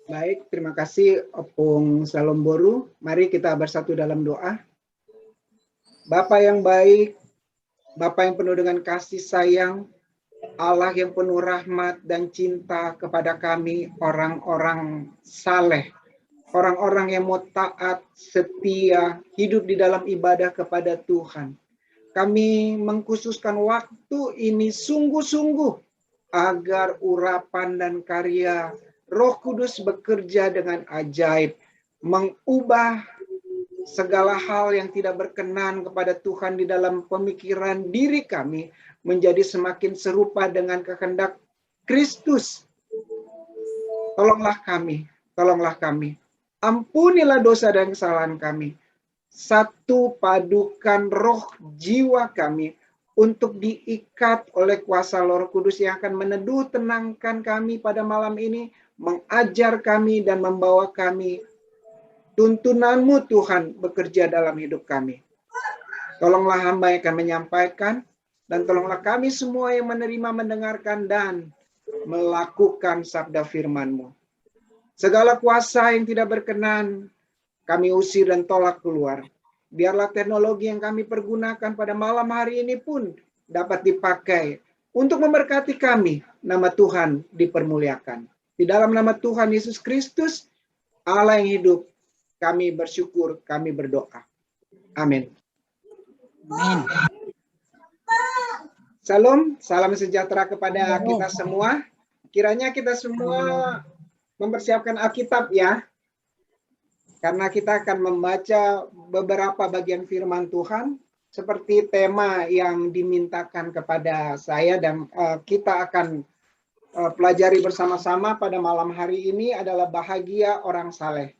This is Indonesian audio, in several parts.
Baik, terima kasih Opung Salomboru. Mari kita bersatu dalam doa. Bapa yang baik, Bapa yang penuh dengan kasih sayang, Allah yang penuh rahmat dan cinta kepada kami, orang-orang saleh, orang-orang yang mau taat, setia, hidup di dalam ibadah kepada Tuhan. Kami mengkhususkan waktu ini sungguh-sungguh agar urapan dan karya Roh Kudus bekerja dengan ajaib, mengubah segala hal yang tidak berkenan kepada Tuhan di dalam pemikiran diri kami menjadi semakin serupa dengan kehendak Kristus. Tolonglah kami. Ampunilah dosa dan kesalahan kami. Satu padukan roh jiwa kami untuk diikat oleh kuasa Roh Kudus yang akan meneduh tenangkan kami pada malam ini, mengajar kami dan membawa kami. Tuntunanmu Tuhan bekerja dalam hidup kami. Tolonglah hamba yang akan menyampaikan, dan tolonglah kami semua yang menerima, mendengarkan, dan melakukan sabda firman-Mu. Segala kuasa yang tidak berkenan, kami usir dan tolak keluar. Biarlah teknologi yang kami pergunakan pada malam hari ini pun dapat dipakai untuk memberkati kami. Nama Tuhan dipermuliakan. Di dalam nama Tuhan Yesus Kristus, Allah yang hidup, kami bersyukur, kami berdoa. Amin. Amin. Salam, salam sejahtera kepada kita semua. Kiranya kita semua mempersiapkan Alkitab ya. Karena kita akan membaca beberapa bagian firman Tuhan seperti tema yang dimintakan kepada saya, dan kita akan pelajari bersama-sama pada malam hari ini adalah bahagia orang saleh.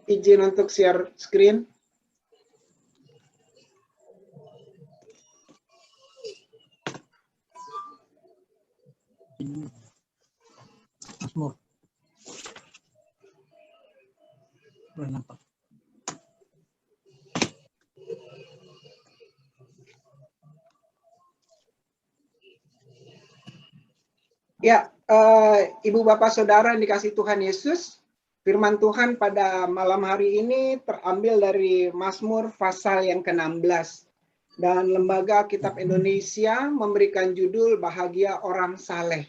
Izin untuk share screen. Mazmur. Belum nampak. Ya, Ibu Bapak Saudara yang dikasih Tuhan Yesus, firman Tuhan pada malam hari ini terambil dari Mazmur pasal yang ke-16. Dan Lembaga Alkitab Indonesia memberikan judul Bahagia Orang Saleh.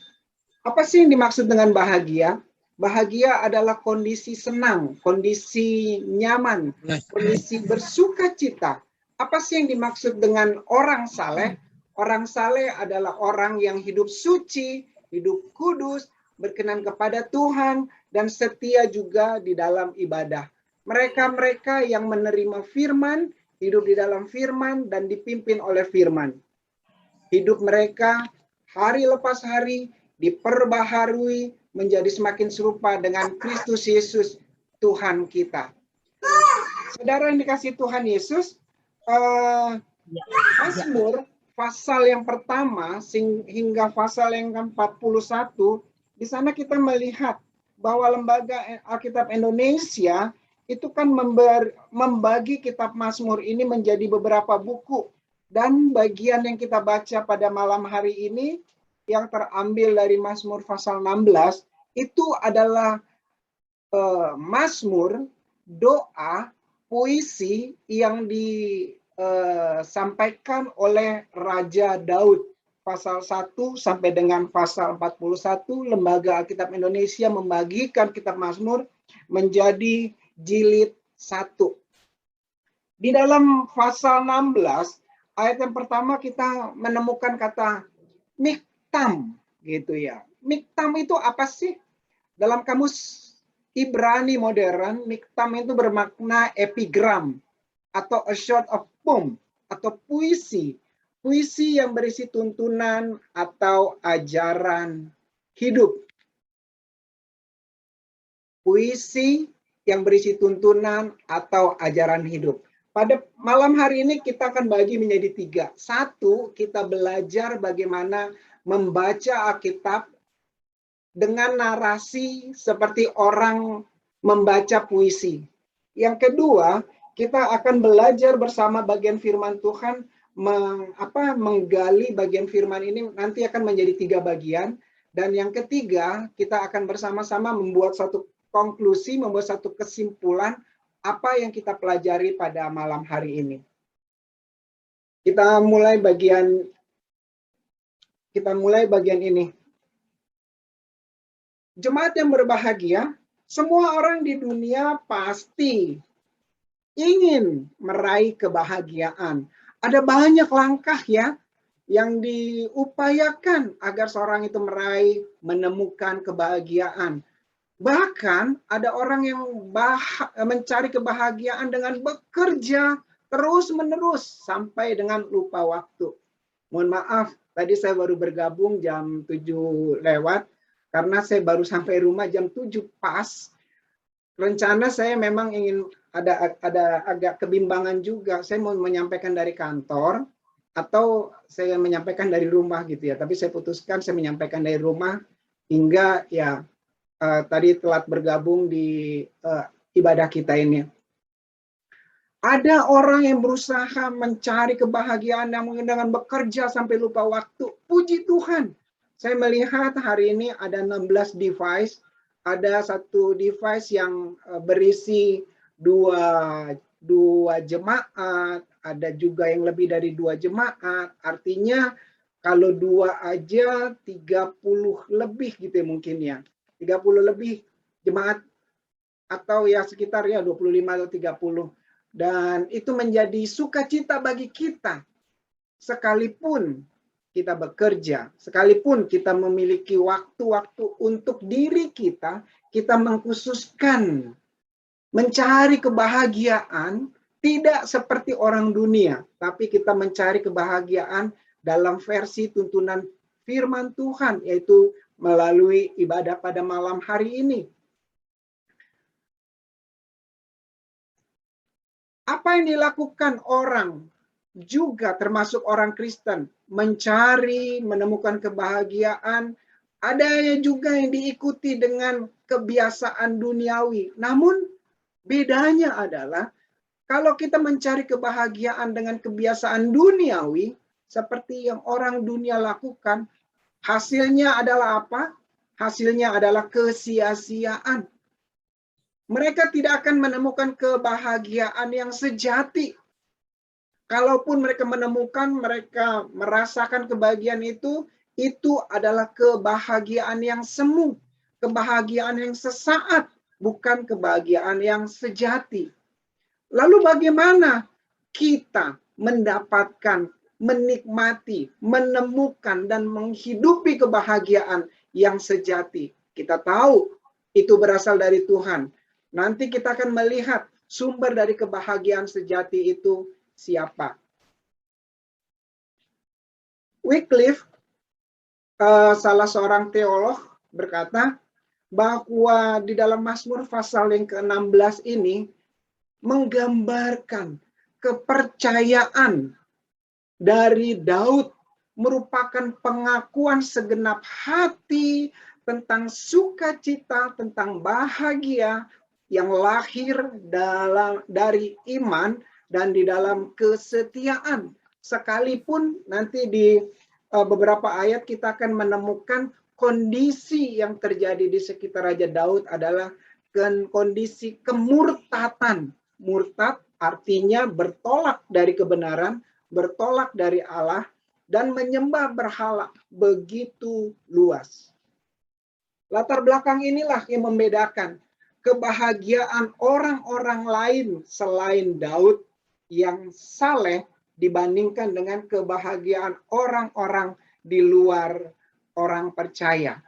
Apa sih yang dimaksud dengan bahagia? Bahagia adalah kondisi senang, kondisi nyaman, kondisi bersuka cita. Apa sih yang dimaksud dengan orang saleh? Orang saleh adalah orang yang hidup suci, hidup kudus, berkenan kepada Tuhan, dan setia juga di dalam ibadah. Mereka-mereka yang menerima firman, hidup di dalam firman, dan dipimpin oleh firman. Hidup mereka hari lepas hari diperbaharui menjadi semakin serupa dengan Kristus Yesus, Tuhan kita. Saudara yang dikasih Tuhan Yesus, Mazmur pasal yang pertama hingga pasal yang ke-41, di sana kita melihat bahwa Lembaga Alkitab Indonesia itu kan membagi kitab Mazmur ini menjadi beberapa buku, dan bagian yang kita baca pada malam hari ini yang terambil dari Mazmur pasal 16 itu adalah Mazmur, doa, puisi yang disampaikan oleh Raja Daud. Pasal 1 sampai dengan pasal 41, Lembaga Alkitab Indonesia membagikan kitab Mazmur menjadi jilid 1. Di dalam pasal 16, ayat yang pertama kita menemukan kata miktam, gitu ya. Miktam itu apa sih? Dalam kamus Ibrani modern, miktam itu bermakna epigram atau a short of poem atau puisi. Puisi yang berisi tuntunan atau ajaran hidup. Puisi yang berisi tuntunan atau ajaran hidup. Pada malam hari ini kita akan bagi menjadi 3. 1, kita belajar bagaimana membaca Alkitab dengan narasi seperti orang membaca puisi. Yang kedua, kita akan belajar bersama bagian firman Tuhan menggali bagian firman ini nanti akan menjadi 3 bagian. Dan yang ketiga, kita akan bersama-sama membuat satu konklusi, membuat satu kesimpulan apa yang kita pelajari pada malam hari ini. Kita mulai bagian ini. Jemaat yang berbahagia, semua orang di dunia pasti ingin meraih kebahagiaan. Ada banyak langkah ya yang diupayakan agar seorang itu menemukan kebahagiaan. Bahkan ada orang yang mencari kebahagiaan dengan bekerja terus-menerus sampai dengan lupa waktu. Mohon maaf, tadi saya baru bergabung jam 7 lewat, karena saya baru sampai rumah jam 7 pas. Rencana saya memang ingin ada agak kebimbangan juga. Saya mau menyampaikan dari kantor, atau saya menyampaikan dari rumah gitu ya. Tapi saya putuskan saya menyampaikan dari rumah hingga ya tadi telat bergabung di ibadah kita ini. Ada orang yang berusaha mencari kebahagiaan yang dengan bekerja sampai lupa waktu. Puji Tuhan. Saya melihat hari ini ada 16 device. Ada satu device yang berisi dua jemaat, ada juga yang lebih dari 2 jemaat. Artinya kalau 2 aja 30 lebih gitu ya mungkin ya. 30 lebih jemaat, atau ya sekitar ya 25 atau 30. Dan itu menjadi sukacita bagi kita. Sekalipun kita bekerja, sekalipun kita memiliki waktu-waktu untuk diri kita, kita mengkhususkan mencari kebahagiaan tidak seperti orang dunia, tapi kita mencari kebahagiaan dalam versi tuntunan firman Tuhan, yaitu melalui ibadah pada malam hari ini. Apa yang dilakukan orang juga termasuk orang Kristen mencari, menemukan kebahagiaan, ada juga yang diikuti dengan kebiasaan duniawi. Namun bedanya adalah kalau kita mencari kebahagiaan dengan kebiasaan duniawi, seperti yang orang dunia lakukan, hasilnya adalah apa? Hasilnya adalah kesia-siaan. Mereka tidak akan menemukan kebahagiaan yang sejati. Kalaupun mereka menemukan, mereka merasakan kebahagiaan itu adalah kebahagiaan yang semu, kebahagiaan yang sesaat, bukan kebahagiaan yang sejati. Lalu bagaimana kita mendapatkan, menikmati, menemukan, dan menghidupi kebahagiaan yang sejati? Kita tahu itu berasal dari Tuhan. Nanti kita akan melihat sumber dari kebahagiaan sejati itu siapa. Wycliffe, salah seorang teolog, berkata bahwa di dalam Mazmur pasal yang ke-16 ini menggambarkan kepercayaan dari Daud, merupakan pengakuan segenap hati tentang sukacita, tentang bahagia yang lahir dari iman dan di dalam kesetiaan. Sekalipun nanti di beberapa ayat kita akan menemukan kondisi yang terjadi di sekitar Raja Daud adalah kondisi kemurtatan. Murtad artinya bertolak dari kebenaran, bertolak dari Allah, dan menyembah berhala begitu luas. Latar belakang inilah yang membedakan kebahagiaan orang-orang lain selain Daud yang saleh dibandingkan dengan kebahagiaan orang-orang di luar orang percaya.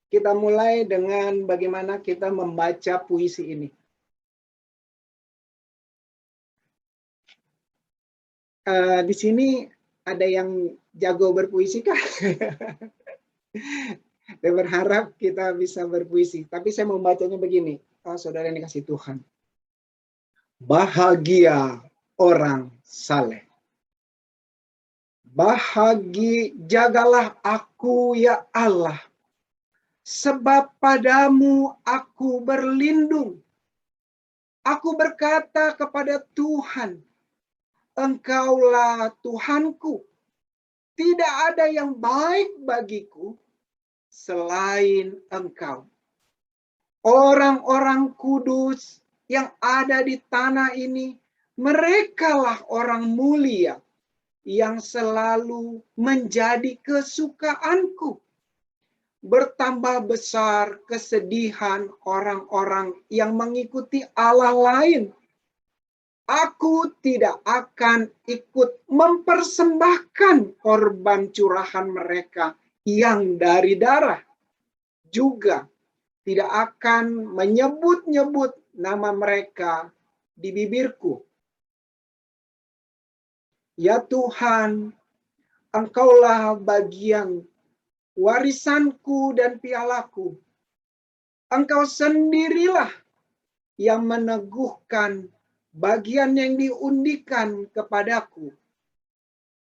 Kita mulai dengan bagaimana kita membaca puisi ini. Di sini ada yang jago berpuisi kah? Saya berharap kita bisa berpuisi. Tapi saya membacanya begini. Saudara yang dikasih Tuhan. Bahagia orang saleh. Jagalah aku ya Allah. Sebab padamu aku berlindung. Aku berkata kepada Tuhan, Engkaulah Tuhanku. Tidak ada yang baik bagiku selain Engkau. Orang-orang kudus yang ada di tanah ini, merekalah orang mulia yang selalu menjadi kesukaanku. Bertambah besar kesedihan orang-orang yang mengikuti Allah lain. Aku tidak akan ikut mempersembahkan korban curahan mereka yang dari darah. Juga tidak akan menyebut-nyebut nama mereka di bibirku. Ya Tuhan, Engkaulah bagian warisanku dan pialaku. Engkau sendirilah yang meneguhkan bagian yang diundikan kepadaku.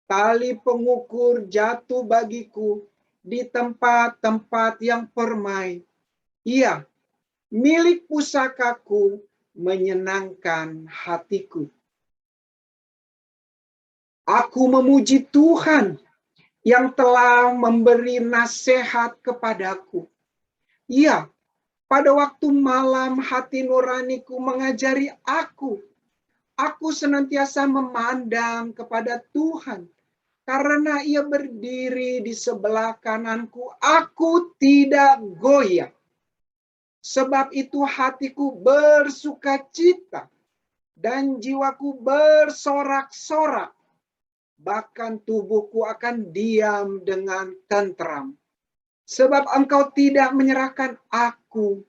Tali pengukur jatuh bagiku di tempat-tempat yang permai. Iya, milik pusakaku menyenangkan hatiku. Aku memuji Tuhan yang telah memberi nasihat kepadaku. Iya, pada waktu malam hati nuraniku mengajari aku. Aku senantiasa memandang kepada Tuhan. Karena ia berdiri di sebelah kananku, aku tidak goyah. Sebab itu hatiku bersuka cita dan jiwaku bersorak-sorak. Bahkan tubuhku akan diam dengan tentram. Sebab Engkau tidak menyerahkan aku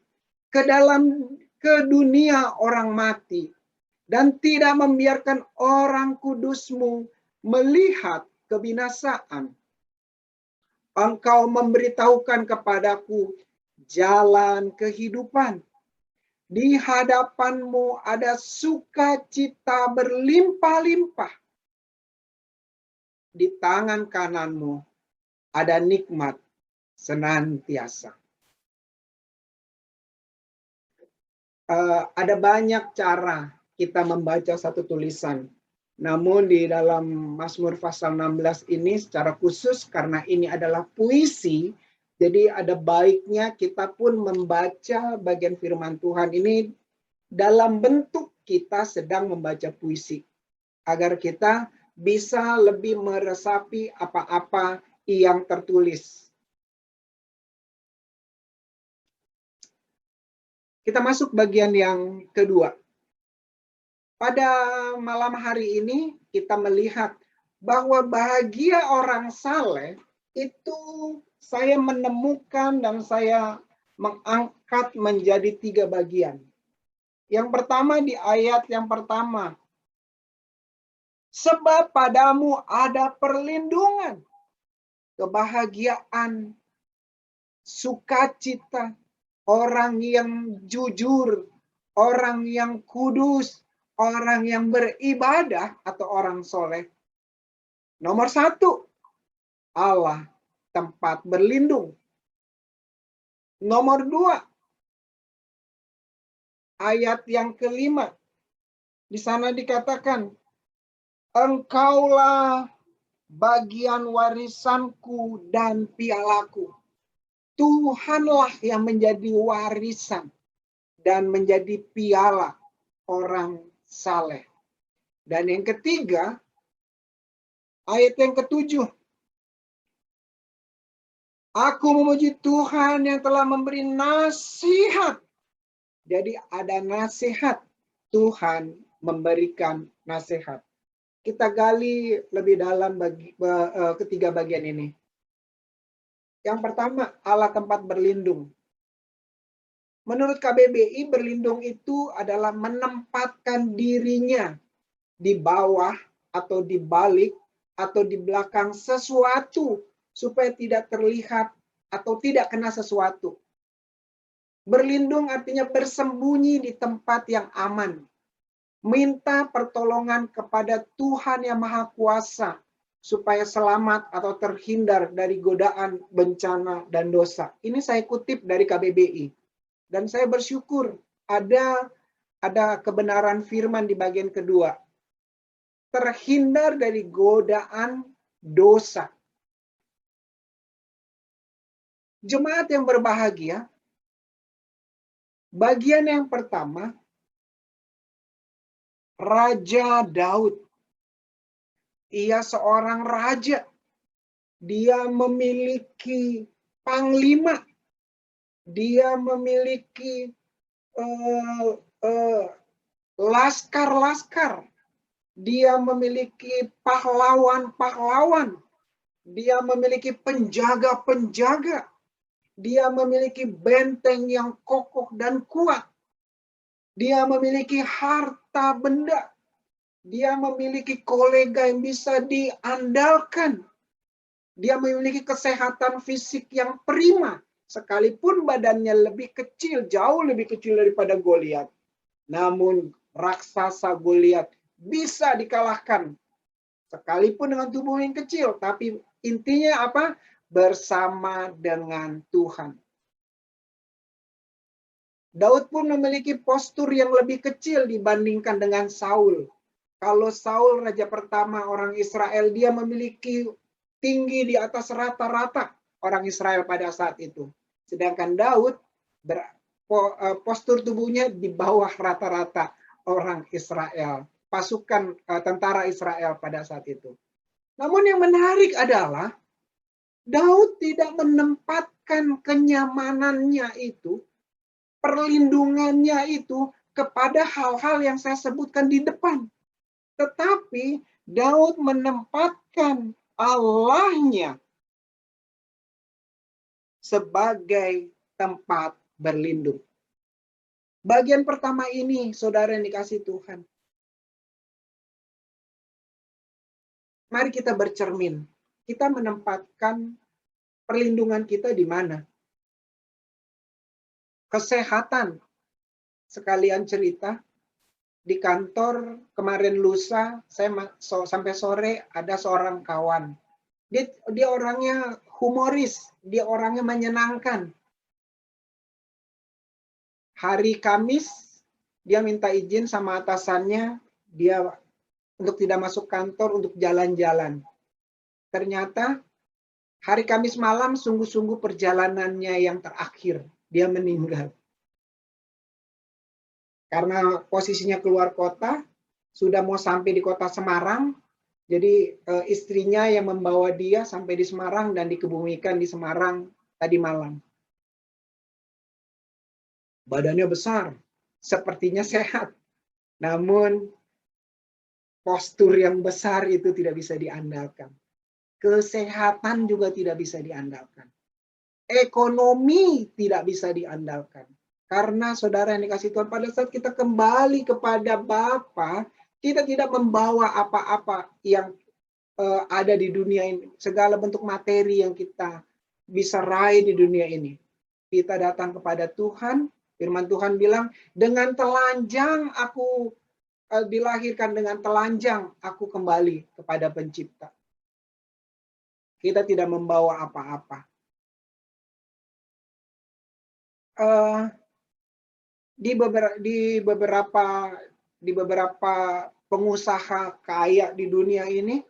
ke dunia orang mati. Dan tidak membiarkan orang kudus-Mu melihat kebinasaan. Engkau memberitahukan kepadaku jalan kehidupan. Di hadapan-Mu ada sukacita berlimpah-limpah. Di tangan kanan-Mu ada nikmat senantiasa. Ada banyak cara kita membaca satu tulisan. Namun di dalam Mazmur pasal 16 ini secara khusus karena ini adalah puisi, jadi ada baiknya kita pun membaca bagian firman Tuhan ini dalam bentuk kita sedang membaca puisi. Agar kita bisa lebih meresapi apa-apa yang tertulis. Kita masuk bagian yang kedua. Pada malam hari ini kita melihat bahwa bahagia orang saleh itu saya menemukan dan saya mengangkat menjadi 3 bagian. Yang pertama di ayat yang pertama. Sebab padamu ada perlindungan, kebahagiaan, sukacita, orang yang jujur, orang yang kudus, orang yang beribadah atau orang soleh. Nomor 1, Allah tempat berlindung. Nomor 2, ayat yang kelima. Di sana dikatakan, Engkaulah bagian warisanku dan pialaku. Tuhanlah yang menjadi warisan dan menjadi piala orang saleh. Dan yang ketiga, ayat yang ke-7. Aku memuji Tuhan yang telah memberi nasihat. Jadi ada nasihat. Tuhan memberikan nasihat. Kita gali lebih dalam ketiga bagian ini. Yang pertama, Allah tempat berlindung. Menurut KBBI, berlindung itu adalah menempatkan dirinya di bawah atau di balik atau di belakang sesuatu supaya tidak terlihat atau tidak kena sesuatu. Berlindung artinya bersembunyi di tempat yang aman. Minta pertolongan kepada Tuhan yang Maha Kuasa supaya selamat atau terhindar dari godaan, bencana, dan dosa. Ini saya kutip dari KBBI. Dan saya bersyukur ada kebenaran firman di bagian kedua. terhindar dari godaan dosa. Jemaat yang berbahagia, bagian yang pertama, Raja Daud. Ia seorang raja. Dia memiliki panglima. Dia memiliki laskar-laskar. Dia memiliki pahlawan-pahlawan. Dia memiliki penjaga-penjaga. Dia memiliki benteng yang kokoh dan kuat. Dia memiliki harta benda. Dia memiliki kolega yang bisa diandalkan. Dia memiliki kesehatan fisik yang prima. Sekalipun badannya lebih kecil, jauh lebih kecil daripada Goliat. Namun raksasa Goliat bisa dikalahkan. Sekalipun dengan tubuh yang kecil. Tapi intinya apa? Bersama dengan Tuhan. Daud pun memiliki postur yang lebih kecil dibandingkan dengan Saul. Kalau Saul, raja pertama orang Israel, dia memiliki tinggi di atas rata-rata orang Israel pada saat itu. Sedangkan Daud, postur tubuhnya di bawah rata-rata orang Israel. Pasukan tentara Israel pada saat itu. Namun yang menarik adalah, Daud tidak menempatkan kenyamanannya itu, perlindungannya itu kepada hal-hal yang saya sebutkan di depan. Tetapi Daud menempatkan Allahnya sebagai tempat berlindung. Bagian pertama ini, saudara yang dikasihi Tuhan. Mari kita bercermin. Kita menempatkan perlindungan kita di mana? Kesehatan. Sekalian cerita, di kantor kemarin lusa, saya sampai sore ada seorang kawan. Dia orangnya humoris, dia orangnya menyenangkan. Hari Kamis, dia minta izin sama atasannya, dia untuk tidak masuk kantor, untuk jalan-jalan. Ternyata hari Kamis malam sungguh-sungguh perjalanannya yang terakhir, dia meninggal. Karena posisinya keluar kota, sudah mau sampai di kota Semarang, jadi istrinya yang membawa dia sampai di Semarang dan dikebumikan di Semarang tadi malam. Badannya besar, sepertinya sehat. Namun postur yang besar itu tidak bisa diandalkan. Kesehatan juga tidak bisa diandalkan. Ekonomi tidak bisa diandalkan. Karena saudara yang dikasih Tuhan, pada saat kita kembali kepada Bapa, kita tidak membawa apa-apa yang ada di dunia ini. Segala bentuk materi yang kita bisa raih di dunia ini. Kita datang kepada Tuhan, firman Tuhan bilang, dengan telanjang aku dilahirkan, dengan telanjang aku kembali kepada Pencipta. Kita tidak membawa apa-apa. Di beberapa pengusaha kaya di dunia ini,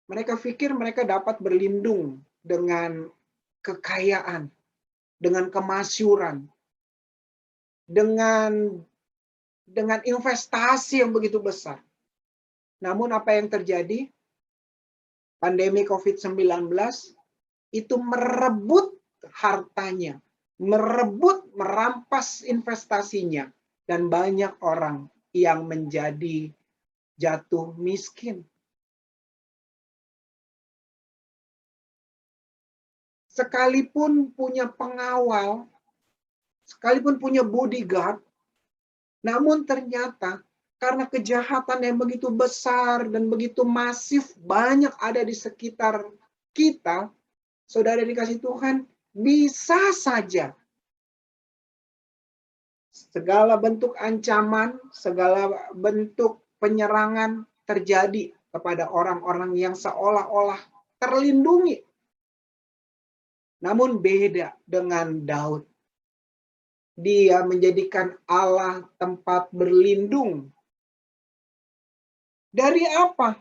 mereka pikir mereka dapat berlindung dengan kekayaan, dengan kemasyuran, dengan investasi yang begitu besar. Namun apa yang terjadi? Pandemi COVID-19 itu merebut hartanya, merampas investasinya, dan banyak orang yang menjadi jatuh miskin. Sekalipun punya pengawal, sekalipun punya bodyguard, namun ternyata karena kejahatan yang begitu besar dan begitu masif, banyak ada di sekitar kita, saudara dikasih Tuhan, bisa saja segala bentuk ancaman, segala bentuk penyerangan terjadi kepada orang-orang yang seolah-olah terlindungi. Namun beda dengan Daud. Dia menjadikan Allah tempat berlindung. Dari apa?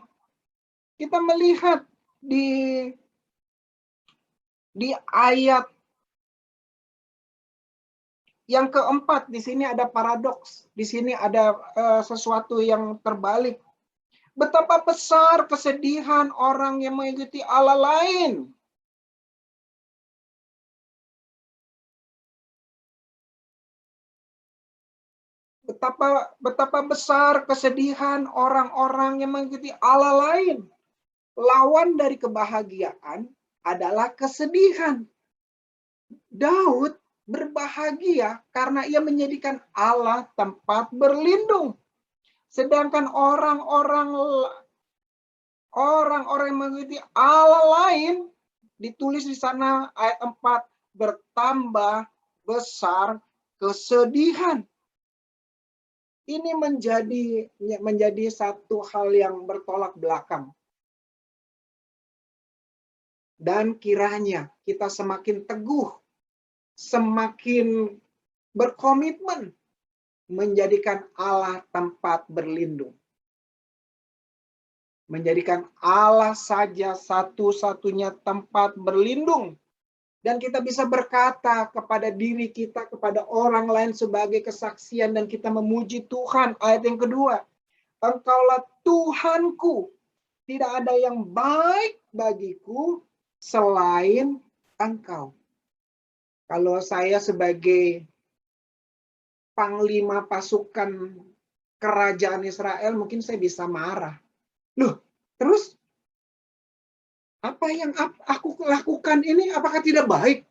Kita melihat di ayat yang keempat, di sini ada paradoks, di sini ada sesuatu yang terbalik. Betapa besar kesedihan orang yang mengikuti Allah lain. Betapa besar kesedihan orang-orang yang mengikuti Allah lain. Lawan dari kebahagiaan adalah kesedihan. Daud berbahagia karena ia menjadikan Allah tempat berlindung. Sedangkan orang-orang yang mengikuti Allah lain, ditulis di sana ayat 4, bertambah besar kesedihan. Ini menjadi satu hal yang bertolak belakang. Dan kiranya kita semakin teguh, semakin berkomitmen menjadikan Allah tempat berlindung. Menjadikan Allah saja satu-satunya tempat berlindung. Dan kita bisa berkata kepada diri kita, kepada orang lain sebagai kesaksian, dan kita memuji Tuhan. Ayat yang kedua, Engkaulah Tuhanku, tidak ada yang baik bagiku selain Engkau. Kalau saya sebagai panglima pasukan kerajaan Israel, mungkin saya bisa marah. Loh, terus apa yang aku lakukan ini apakah tidak baik?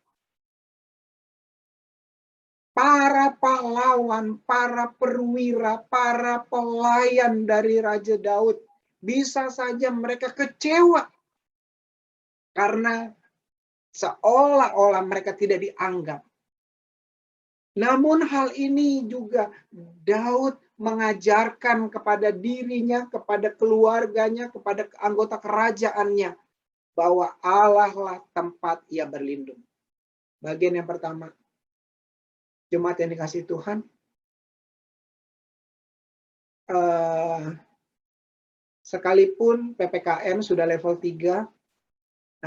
Para pahlawan, para perwira, para pelayan dari Raja Daud, bisa saja mereka kecewa karena seolah-olah mereka tidak dianggap. Namun hal ini juga Daud mengajarkan kepada dirinya, kepada keluarganya, kepada anggota kerajaannya, bahwa Allah lah tempat ia berlindung. Bagian yang pertama, jemaat yang dikasihi Tuhan, sekalipun PPKM sudah level 3,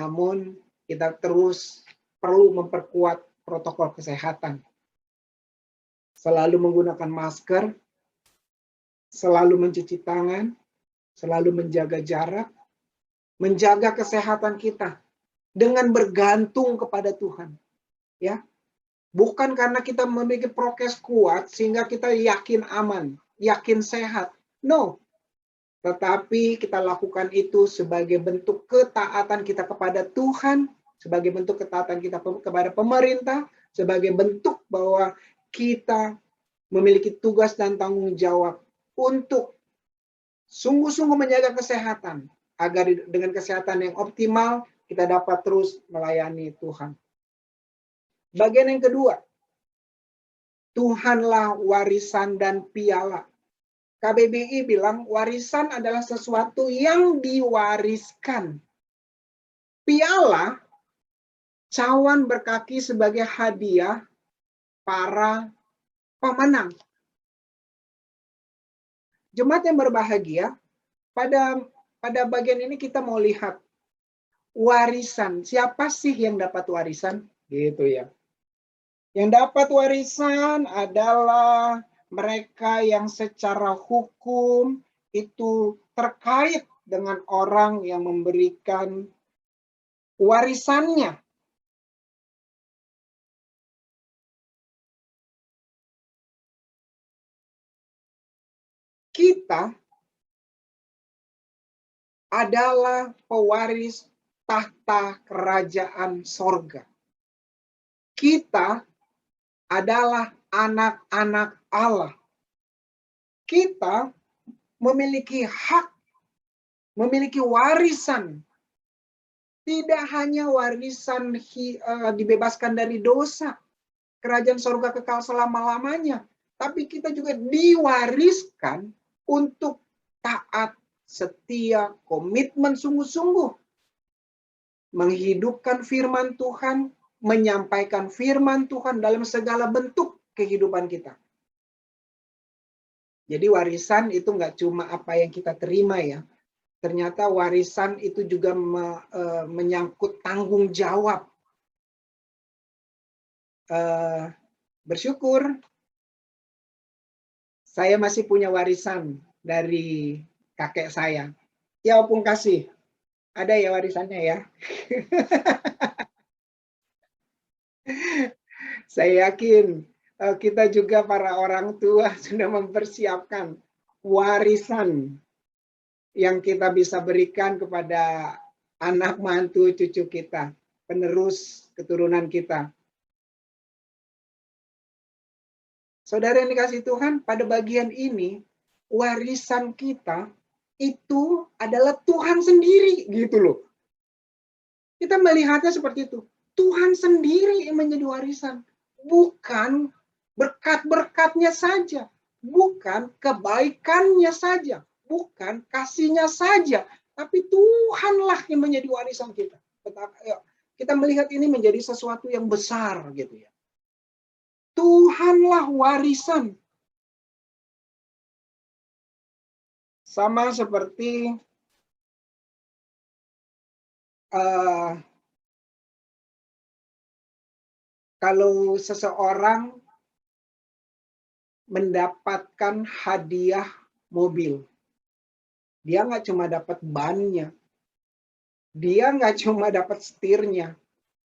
namun kita terus perlu memperkuat protokol kesehatan. Selalu menggunakan masker, selalu mencuci tangan, selalu menjaga jarak, menjaga kesehatan kita dengan bergantung kepada Tuhan. Ya, bukan karena kita memiliki prokes kuat sehingga kita yakin aman, yakin sehat. No. Tetapi kita lakukan itu sebagai bentuk ketaatan kita kepada Tuhan, sebagai bentuk ketaatan kita kepada pemerintah, sebagai bentuk bahwa kita memiliki tugas dan tanggung jawab untuk sungguh-sungguh menjaga kesehatan, agar dengan kesehatan yang optimal kita dapat terus melayani Tuhan. Bagian yang kedua, Tuhanlah warisan dan piala. KBBI bilang warisan adalah sesuatu yang diwariskan. Piala, cawan berkaki sebagai hadiah para pemenang. Jemaat yang berbahagia, pada bagian ini kita mau lihat warisan. Siapa sih yang dapat warisan? Gitu ya. Yang dapat warisan adalah mereka yang secara hukum itu terkait dengan orang yang memberikan warisannya. Kita adalah pewaris tahta kerajaan sorga. Kita adalah anak-anak Allah. Kita memiliki hak, memiliki warisan. Tidak hanya warisan dibebaskan dari dosa, kerajaan sorga kekal selama-lamanya, tapi kita juga diwariskan untuk taat, setia, komitmen sungguh-sungguh, menghidupkan firman Tuhan, menyampaikan firman Tuhan dalam segala bentuk kehidupan kita. Jadi warisan itu nggak cuma apa yang kita terima ya. Ternyata warisan itu juga menyangkut tanggung jawab. Bersyukur saya masih punya warisan dari kakek saya. Ya Opung kasih. Ada ya warisannya ya. Saya yakin kita juga para orang tua sudah mempersiapkan warisan yang kita bisa berikan kepada anak mantu cucu kita, penerus keturunan kita. Saudara yang dikasihi Tuhan, pada bagian ini warisan kita itu adalah Tuhan sendiri gitu loh. Kita melihatnya seperti itu. Tuhan sendiri yang menjadi warisan, bukan berkat-berkatnya saja, bukan kebaikannya saja, bukan kasihnya saja, tapi Tuhanlah yang menjadi warisan kita. Kita melihat ini menjadi sesuatu yang besar gitu ya. Tuhanlah warisan. Sama seperti kalau seseorang mendapatkan hadiah mobil, dia nggak cuma dapat bannya, dia nggak cuma dapat setirnya,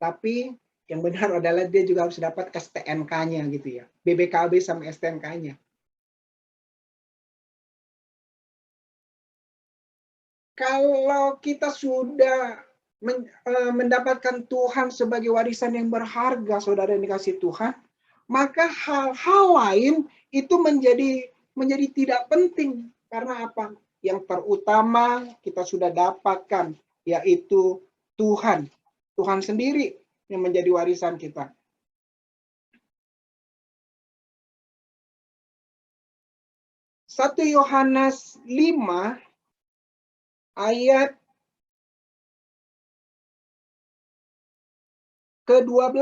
tapi yang benar adalah dia juga harus dapat STNK-nya gitu ya, BBKB sama STNK-nya. Kalau kita sudah mendapatkan Tuhan sebagai warisan yang berharga, saudara yang dikasih Tuhan, maka hal-hal lain itu menjadi tidak penting. Karena apa? Yang terutama kita sudah dapatkan, yaitu Tuhan. Tuhan sendiri yang menjadi warisan kita. 1 Yohanes 5 ayat ke-12.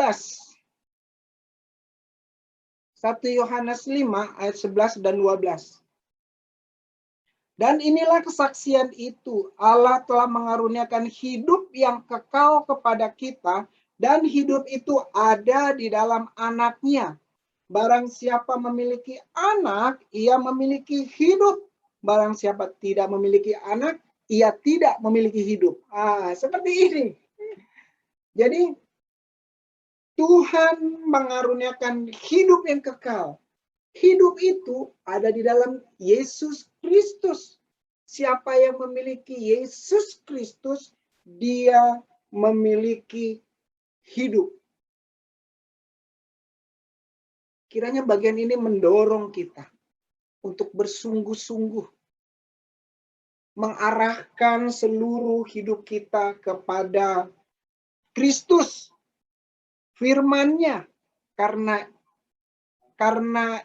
1 Yohanes 5 ayat 11 dan 12. Dan inilah kesaksian itu, Allah telah mengaruniakan hidup yang kekal kepada kita, dan hidup itu ada di dalam Anaknya. Barang siapa memiliki anak, ia memiliki hidup. Barang siapa tidak memiliki anak, ia tidak memiliki hidup. Seperti ini. Jadi Tuhan mengaruniakan hidup yang kekal. Hidup itu ada di dalam Yesus Kristus. Siapa yang memiliki Yesus Kristus, dia memiliki hidup. Kiranya bagian ini mendorong kita untuk bersungguh-sungguh mengarahkan seluruh hidup kita kepada Kristus, firman-Nya, karena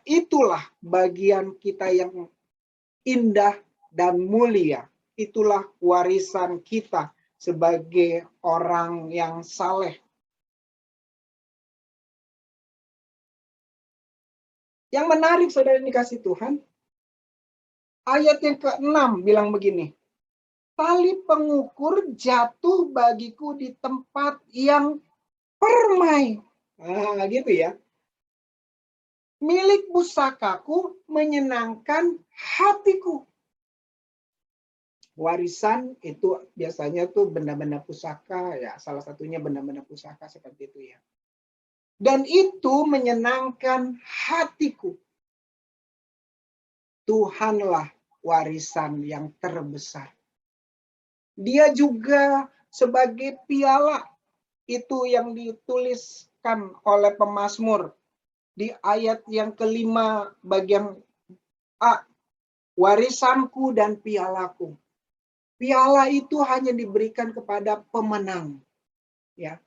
itulah bagian kita yang indah dan mulia. Itulah warisan kita sebagai orang yang saleh. Yang menarik, saudara dikasih Tuhan, ayat yang ke-6 bilang begini, tali pengukur jatuh bagiku di tempat yang permai. Gitu ya. Milik pusakaku menyenangkan hatiku. Warisan itu biasanya tuh benda-benda pusaka ya, salah satunya benda-benda pusaka seperti itu ya. Dan itu menyenangkan hatiku. Tuhanlah warisan yang terbesar. Dia juga sebagai piala, itu yang dituliskan oleh pemazmur di ayat yang kelima bagian A, warisanku dan pialaku. Piala itu hanya diberikan kepada pemenang. Ya.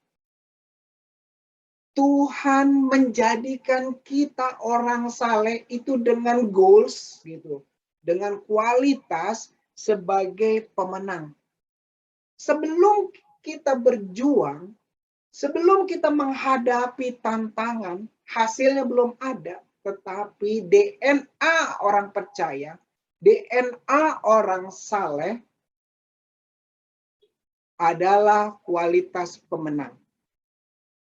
Tuhan menjadikan kita orang saleh itu dengan goals gitu, dengan kualitas sebagai pemenang. Sebelum kita berjuang, sebelum kita menghadapi tantangan, hasilnya belum ada, tetapi DNA orang percaya, DNA orang saleh adalah kualitas pemenang.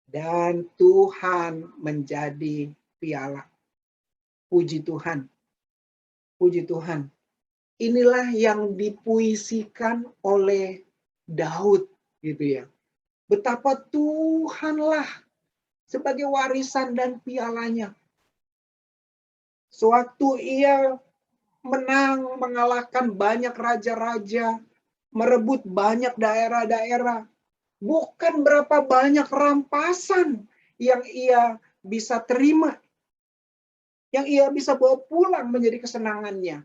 Dan Tuhan menjadi piala. Puji Tuhan. Puji Tuhan. Inilah yang dipuisikan oleh Daud gitu ya. Betapa Tuhanlah sebagai warisan dan pialanya. Sewaktu ia menang, mengalahkan banyak raja-raja, merebut banyak daerah-daerah, bukan berapa banyak rampasan yang ia bisa terima, yang ia bisa bawa pulang menjadi kesenangannya.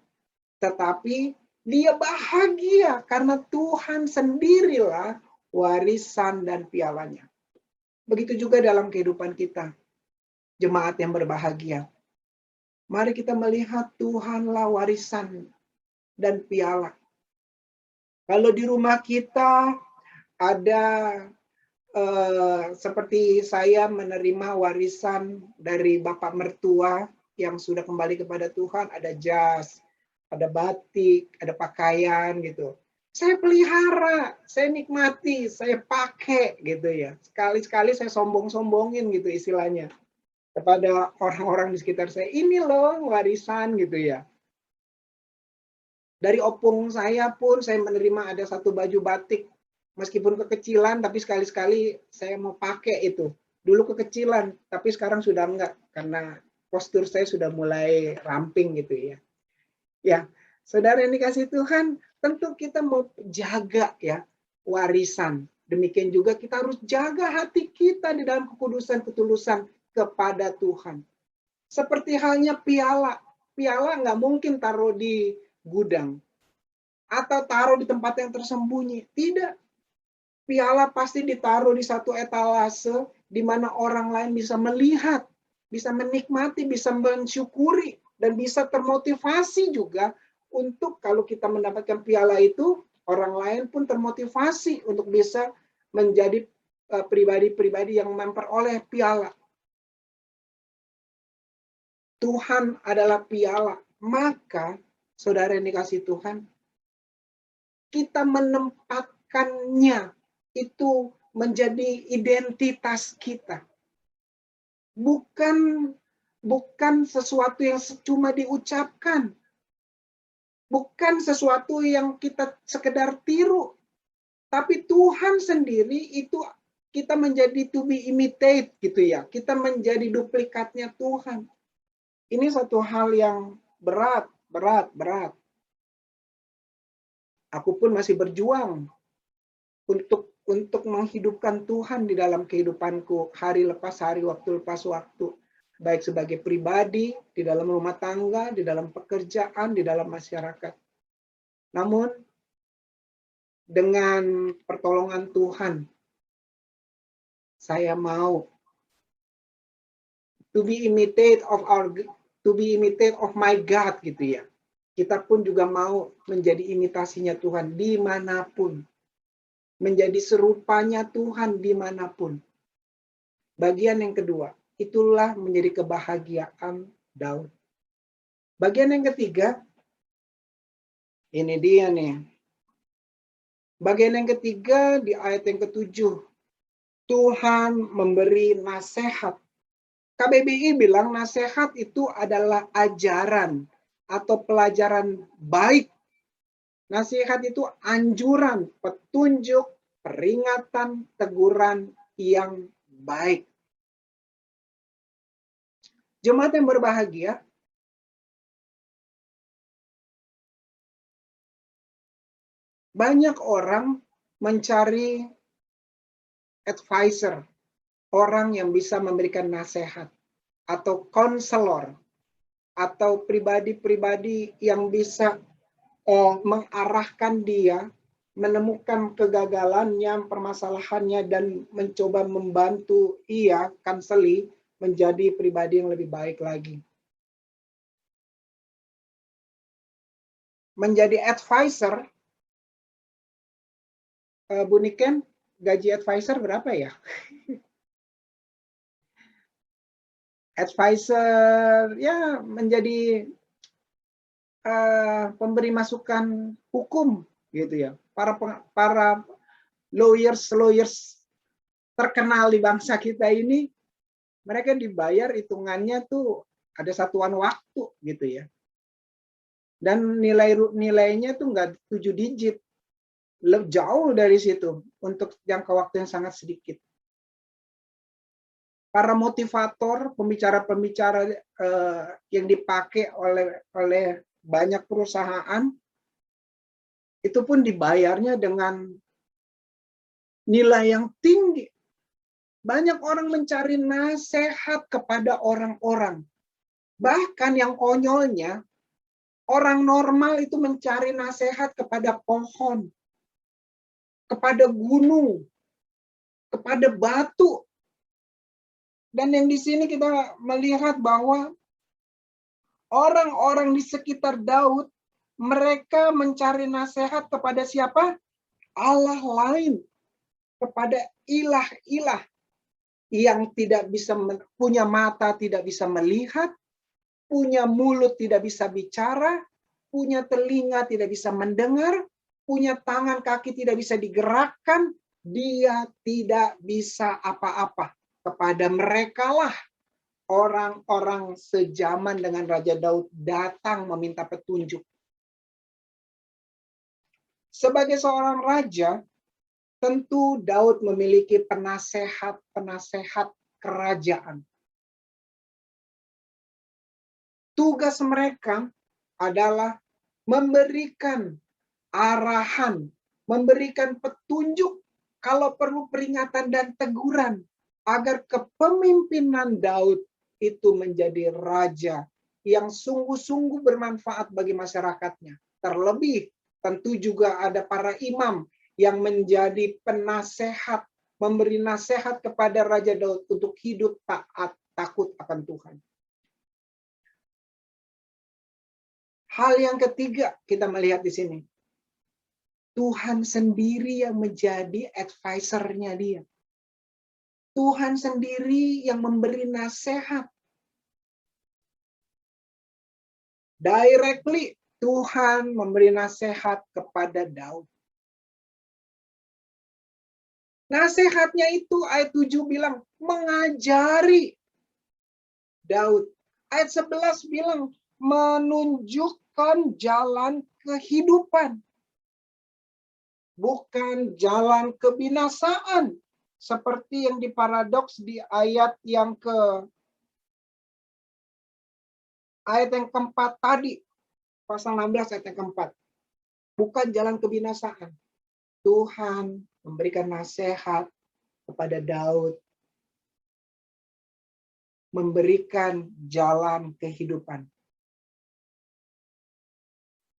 Tetapi dia bahagia karena Tuhan sendirilah warisan dan pialanya. Begitu juga dalam kehidupan kita, jemaat yang berbahagia. Mari kita melihat Tuhanlah warisan dan piala. Kalau di rumah kita ada seperti saya menerima warisan dari bapak mertua yang sudah kembali kepada Tuhan, ada jas, ada batik, ada pakaian gitu. Saya pelihara, saya nikmati, saya pakai gitu ya. Sekali-sekali saya sombong-sombongin gitu istilahnya kepada orang-orang di sekitar saya. Ini loh warisan gitu ya. Dari opung saya pun saya menerima ada satu baju batik. Meskipun kekecilan, tapi sekali-sekali saya mau pakai itu. Dulu kekecilan, tapi sekarang sudah enggak. Karena postur saya sudah mulai ramping gitu ya. Ya, saudara yang dikasih Tuhan, tentu kita mau jaga ya warisan. Demikian juga kita harus jaga hati kita di dalam kekudusan ketulusan kepada Tuhan. Seperti halnya piala. Piala nggak mungkin taruh di gudang atau taruh di tempat yang tersembunyi. Tidak. Piala pasti ditaruh di satu etalase di mana orang lain bisa melihat, bisa menikmati, bisa mensyukuri, dan bisa termotivasi juga untuk kalau kita mendapatkan piala itu, orang lain pun termotivasi untuk bisa menjadi pribadi-pribadi yang memperoleh piala. Tuhan adalah piala. Maka, saudara yang dikasih Tuhan, kita menempatkannya itu menjadi identitas kita. Bukan sesuatu yang cuma diucapkan. Bukan sesuatu yang kita sekedar tiru. Tapi Tuhan sendiri itu kita menjadi to be imitate gitu ya. Kita menjadi duplikatnya Tuhan. Ini satu hal yang berat. Aku pun masih berjuang untuk menghidupkan Tuhan di dalam kehidupanku hari lepas hari, waktu lepas waktu. Baik sebagai pribadi, di dalam rumah tangga, di dalam pekerjaan, di dalam masyarakat. Namun, dengan pertolongan Tuhan, saya mau to be imitate of my God gitu ya. Kita pun juga mau menjadi imitasinya Tuhan dimanapun. Menjadi serupanya Tuhan dimanapun. Bagian yang kedua, itulah menjadi kebahagiaan Daud. Bagian yang ketiga, ini dia nih. Bagian yang ketiga di ayat yang ke-7. Tuhan memberi nasihat. KBBI bilang nasihat itu adalah ajaran atau pelajaran baik. Nasihat itu anjuran, petunjuk, peringatan, teguran yang baik. Jemaat yang berbahagia, banyak orang mencari advisor, orang yang bisa memberikan nasihat, atau konselor, atau pribadi-pribadi yang bisa mengarahkan dia, menemukan kegagalannya, permasalahannya, dan mencoba membantu ia, kanseli, menjadi pribadi yang lebih baik lagi. Menjadi advisor, Bu Niken, gaji advisor berapa ya? advisor, ya menjadi pemberi masukan hukum gitu ya. Para lawyers terkenal di bangsa kita ini, mereka dibayar hitungannya tuh ada satuan waktu gitu ya. Dan nilainya tuh nggak 7 digit, jauh dari situ untuk jangka waktu yang sangat sedikit. Para motivator, pembicara-pembicara yang dipakai oleh banyak perusahaan, itu pun dibayarnya dengan nilai yang tinggi. Banyak orang mencari nasihat kepada orang-orang. Bahkan yang konyolnya, orang normal itu mencari nasihat kepada pohon, kepada gunung, kepada batu. Dan yang di sini kita melihat bahwa orang-orang di sekitar Daud, mereka mencari nasihat kepada siapa? Allah lain, kepada ilah-ilah yang tidak bisa punya mata, tidak bisa melihat, punya mulut tidak bisa bicara, punya telinga tidak bisa mendengar, punya tangan kaki tidak bisa digerakkan, dia tidak bisa apa-apa. Kepada merekalah orang-orang sejaman dengan Raja Daud datang meminta petunjuk. Sebagai seorang raja, tentu Daud memiliki penasehat-penasehat kerajaan. Tugas mereka adalah memberikan arahan, memberikan petunjuk, kalau perlu peringatan dan teguran, agar kepemimpinan Daud itu menjadi raja yang sungguh-sungguh bermanfaat bagi masyarakatnya. Terlebih tentu juga ada para imam yang menjadi penasehat, memberi nasihat kepada Raja Daud untuk hidup taat, takut akan Tuhan. Hal yang ketiga kita melihat di sini. Tuhan sendiri yang menjadi advisor-nya dia. Tuhan sendiri yang memberi nasihat. Directly Tuhan memberi nasihat kepada Daud. Nasihatnya itu ayat 7 bilang mengajari Daud. Ayat 11 bilang menunjukkan jalan kehidupan. Bukan jalan kebinasaan. Seperti yang diparadoks di ayat yang keempat tadi. Pasal 16 ayat yang keempat. Bukan jalan kebinasaan. Tuhan memberikan nasihat kepada Daud. Memberikan jalan kehidupan.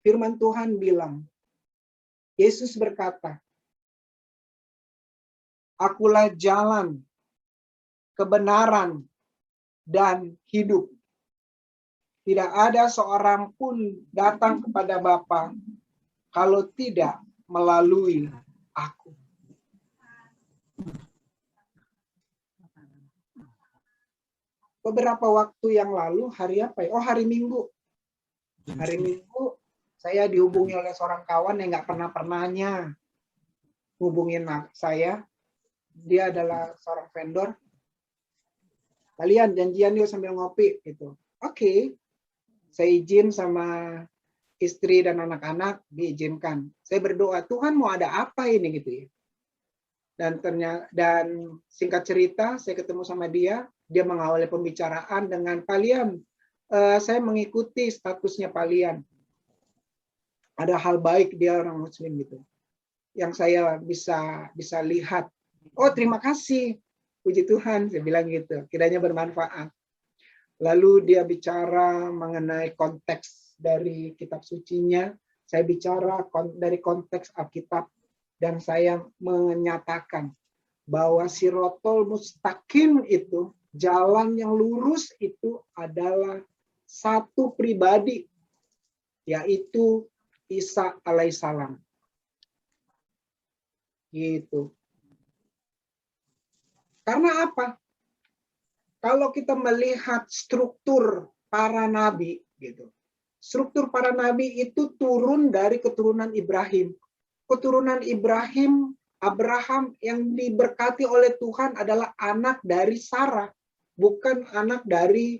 Firman Tuhan bilang, Yesus berkata, Akulah jalan, kebenaran, dan hidup. Tidak ada seorang pun datang kepada Bapa kalau tidak melalui aku. Beberapa waktu yang lalu, hari apa ya? Oh, hari Minggu. Hari Minggu, saya dihubungi oleh seorang kawan yang nggak pernah-pernahnya hubungin saya. Dia adalah seorang vendor. Kalian janjian yuk sambil ngopi gitu. Oke. Saya izin sama istri dan anak-anak, diizinkan. Saya berdoa, Tuhan mau ada apa ini gitu ya. Dan singkat cerita, saya ketemu sama dia mengawali pembicaraan dengan Palian. Saya mengikuti statusnya Palian. Ada hal baik dia orang Muslim gitu. Yang saya bisa lihat. Oh, terima kasih. Puji Tuhan, saya bilang gitu. Kiranya bermanfaat. Lalu dia bicara mengenai konteks dari kitab sucinya. Saya bicara dari konteks Alkitab. Dan saya menyatakan bahwa Sirotol Mustaqim itu, jalan yang lurus itu adalah satu pribadi, yaitu Isa alaihissalam. Gitu. Karena apa? kalau kita melihat struktur para nabi, gitu. Struktur para nabi itu turun dari keturunan Ibrahim. Keturunan Ibrahim, Abraham yang diberkati oleh Tuhan adalah anak dari Sarah, bukan anak dari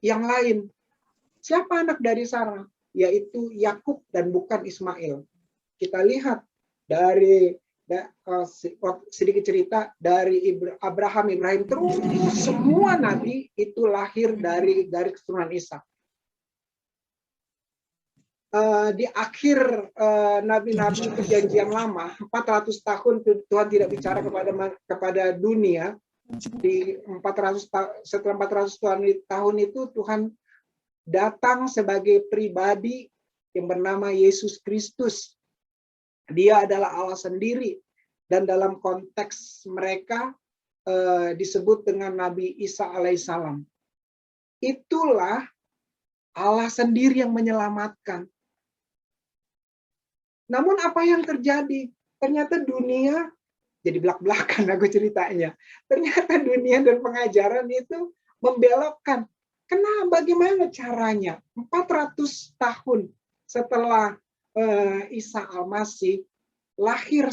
yang lain. Siapa anak dari Sarah? Yaitu Yakub dan bukan Ismail. Kita lihat dari sedikit cerita dari Abraham, Ibrahim, terus semua nabi itu lahir dari garis keturunan Ishak. Di akhir nabi-nabi perjanjian lama, 400 tahun Tuhan tidak bicara kepada dunia. Di 400 setelah 400 tahun itu Tuhan datang sebagai pribadi yang bernama Yesus Kristus. Dia adalah Allah sendiri, dan dalam konteks mereka disebut dengan Nabi Isa alaihissalam. Itulah Allah sendiri yang menyelamatkan. Namun apa yang terjadi? Ternyata dunia jadi belak-belakan aku ceritanya. Ternyata dunia dan pengajaran itu membelokkan. Kenapa? Bagaimana caranya? 400 tahun setelah Isa Al-Masih lahir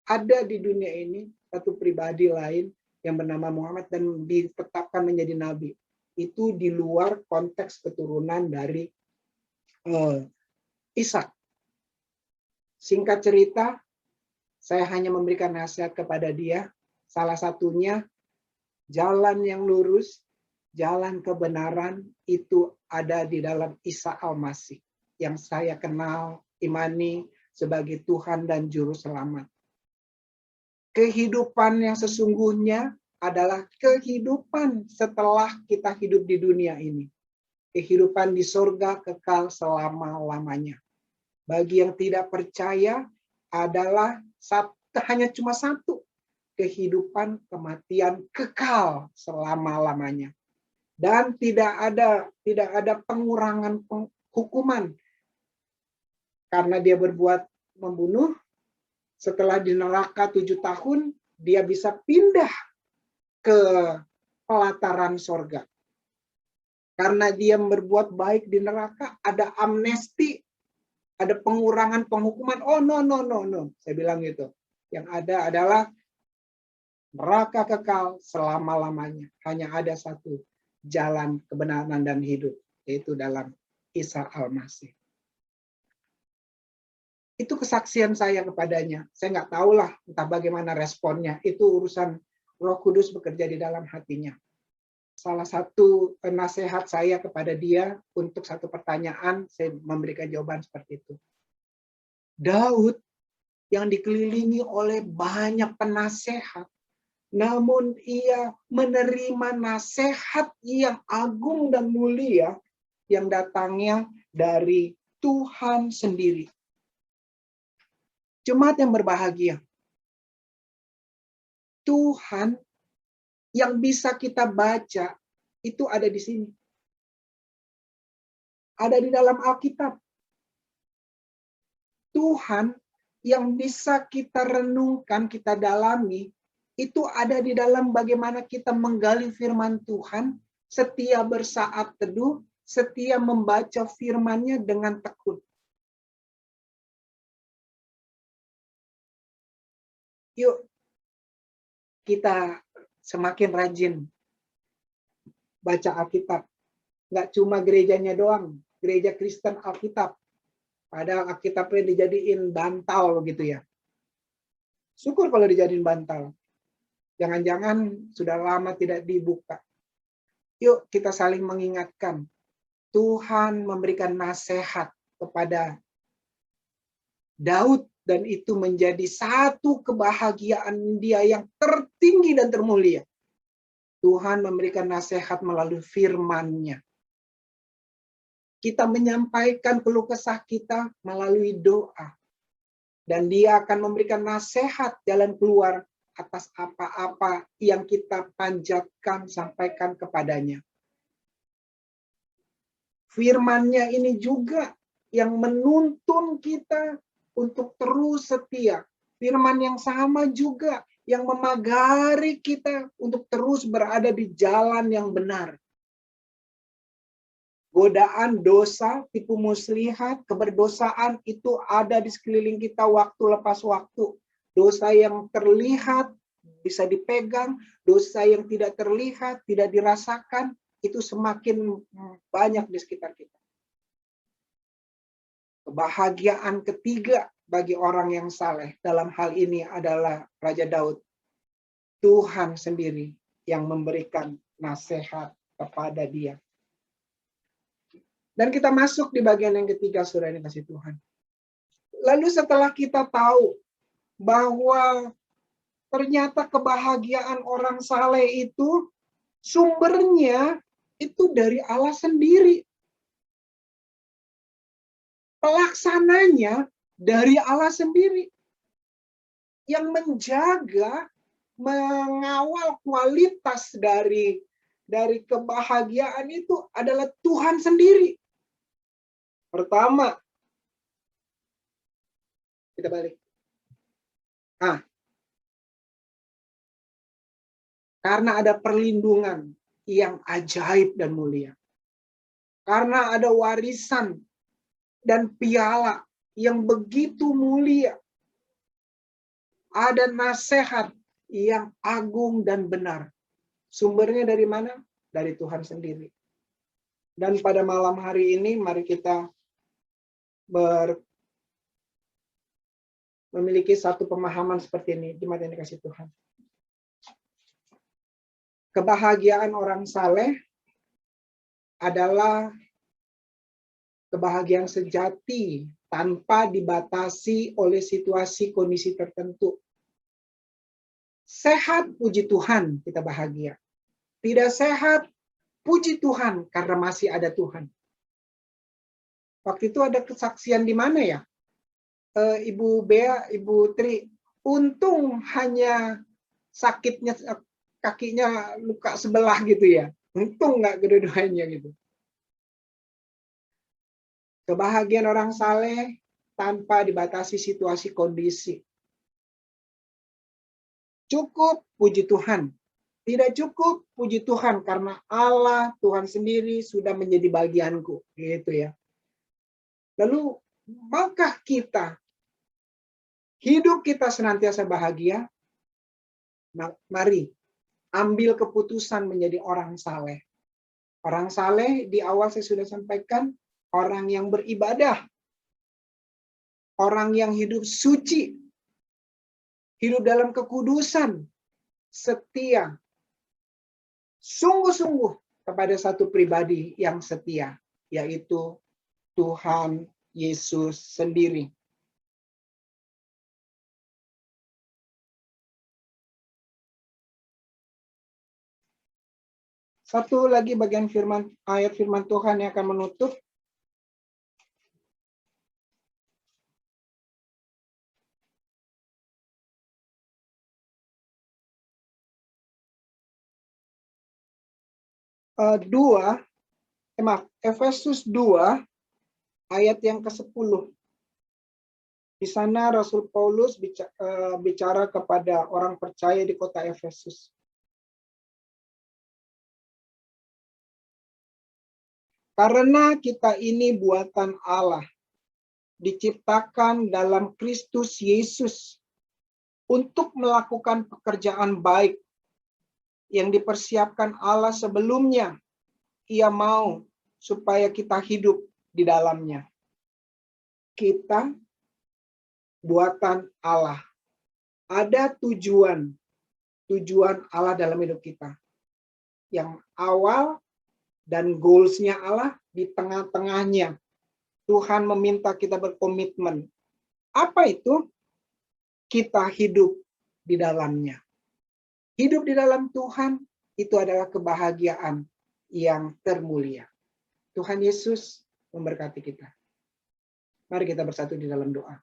ada di dunia ini satu pribadi lain yang bernama Muhammad dan ditetapkan menjadi nabi. Itu di luar konteks keturunan dari Ishak. Singkat cerita, saya hanya memberikan nasihat kepada dia. Salah satunya, jalan yang lurus, jalan kebenaran itu ada di dalam Isa Al-Masih yang saya kenal, imani sebagai Tuhan dan Juru Selamat. Kehidupan yang sesungguhnya adalah kehidupan setelah kita hidup di dunia ini. Kehidupan di surga kekal selama-lamanya. Bagi yang tidak percaya adalah hanya cuma satu, kehidupan kematian kekal selama-lamanya. Dan tidak ada pengurangan hukuman karena dia berbuat membunuh. Setelah di neraka 7 tahun, dia bisa pindah ke pelataran sorga. Karena dia berbuat baik di neraka, ada amnesti, ada pengurangan penghukuman. Oh no. Saya bilang gitu. Yang ada adalah neraka kekal selama-lamanya. Hanya ada satu jalan kebenaran dan hidup, yaitu dalam Isa Al-Masih. Itu kesaksian saya kepadanya. Saya nggak tahulah entah bagaimana responnya. Itu urusan Roh Kudus bekerja di dalam hatinya. Salah satu nasihat saya kepada dia untuk satu pertanyaan, saya memberikan jawaban seperti itu. Daud yang dikelilingi oleh banyak penasehat, namun ia menerima nasihat yang agung dan mulia yang datangnya dari Tuhan sendiri. Jemaat yang berbahagia, Tuhan yang bisa kita baca itu ada di sini. Ada di dalam Alkitab. Tuhan yang bisa kita renungkan, kita dalami, itu ada di dalam bagaimana kita menggali firman Tuhan, setia bersaat teduh, setia membaca firman-Nya dengan tekun. Yuk, kita semakin rajin baca Alkitab. Nggak cuma gerejanya doang, gereja Kristen Alkitab. Padahal Alkitabnya dijadiin bantal gitu ya. Syukur kalau dijadiin bantal. Jangan-jangan sudah lama tidak dibuka. Yuk kita saling mengingatkan. Tuhan memberikan nasihat kepada Daud dan itu menjadi satu kebahagiaan dia yang tertinggi dan termulia. Tuhan memberikan nasihat melalui firman-Nya. Kita menyampaikan keluh kesah kita melalui doa. Dan dia akan memberikan nasihat jalan keluar atas apa-apa yang kita panjatkan, sampaikan kepadanya. Firman-Nya ini juga yang menuntun kita untuk terus setia. Firman yang sama juga yang memagari kita untuk terus berada di jalan yang benar. Godaan, dosa, tipu muslihat, keberdosaan itu ada di sekeliling kita waktu lepas waktu. Dosa yang terlihat bisa dipegang, dosa yang tidak terlihat, tidak dirasakan, itu semakin banyak di sekitar kita. Kebahagiaan ketiga bagi orang yang saleh dalam hal ini adalah Raja Daud. Tuhan sendiri yang memberikan nasihat kepada dia. Dan kita masuk di bagian yang ketiga, saudara yang kasih Tuhan. Lalu setelah kita tahu bahwa ternyata kebahagiaan orang saleh itu sumbernya itu dari Allah sendiri. Pelaksananya dari Allah sendiri. Yang menjaga, mengawal kualitas dari kebahagiaan itu adalah Tuhan sendiri. Pertama, kita balik. Karena ada perlindungan yang ajaib dan mulia. Karena ada warisan dan piala yang begitu mulia. Ada nasihat yang agung dan benar. Sumbernya dari mana? Dari Tuhan sendiri. Dan pada malam hari ini mari kita memiliki satu pemahaman seperti ini. Jemaat yang dikasih Tuhan. Kebahagiaan orang saleh adalah kebahagiaan sejati tanpa dibatasi oleh situasi kondisi tertentu. Sehat, puji Tuhan, kita bahagia. Tidak sehat, puji Tuhan, karena masih ada Tuhan. Waktu itu ada kesaksian di mana ya? Ibu Bea, Ibu Tri, untung hanya sakitnya, kakinya luka sebelah gitu ya. Untung nggak kedua-duanya gitu. Kebahagiaan orang saleh tanpa dibatasi situasi kondisi. Cukup, puji Tuhan. Tidak cukup, puji Tuhan, karena Allah, Tuhan sendiri sudah menjadi bagianku. Gitu ya. Lalu, maukah kita, hidup kita senantiasa bahagia? Mari, ambil keputusan menjadi orang saleh. Orang saleh, di awal saya sudah sampaikan, orang yang beribadah, orang yang hidup suci, hidup dalam kekudusan, setia, sungguh-sungguh kepada satu pribadi yang setia, yaitu Tuhan Yesus sendiri. Satu lagi bagian ayat firman Tuhan yang akan menutup. Efesus 2 ayat yang ke-10. Di sana Rasul Paulus bicara kepada orang percaya di kota Efesus. Karena kita ini buatan Allah, diciptakan dalam Kristus Yesus untuk melakukan pekerjaan baik yang dipersiapkan Allah sebelumnya. Ia mau supaya kita hidup di dalamnya. Kita buatan Allah. Ada tujuan Allah dalam hidup kita. Yang awal dan goals-nya Allah di tengah-tengahnya. Tuhan meminta kita berkomitmen. Apa itu? Kita hidup di dalamnya. Hidup di dalam Tuhan itu adalah kebahagiaan yang termulia. Tuhan Yesus memberkati kita. Mari kita bersatu di dalam doa.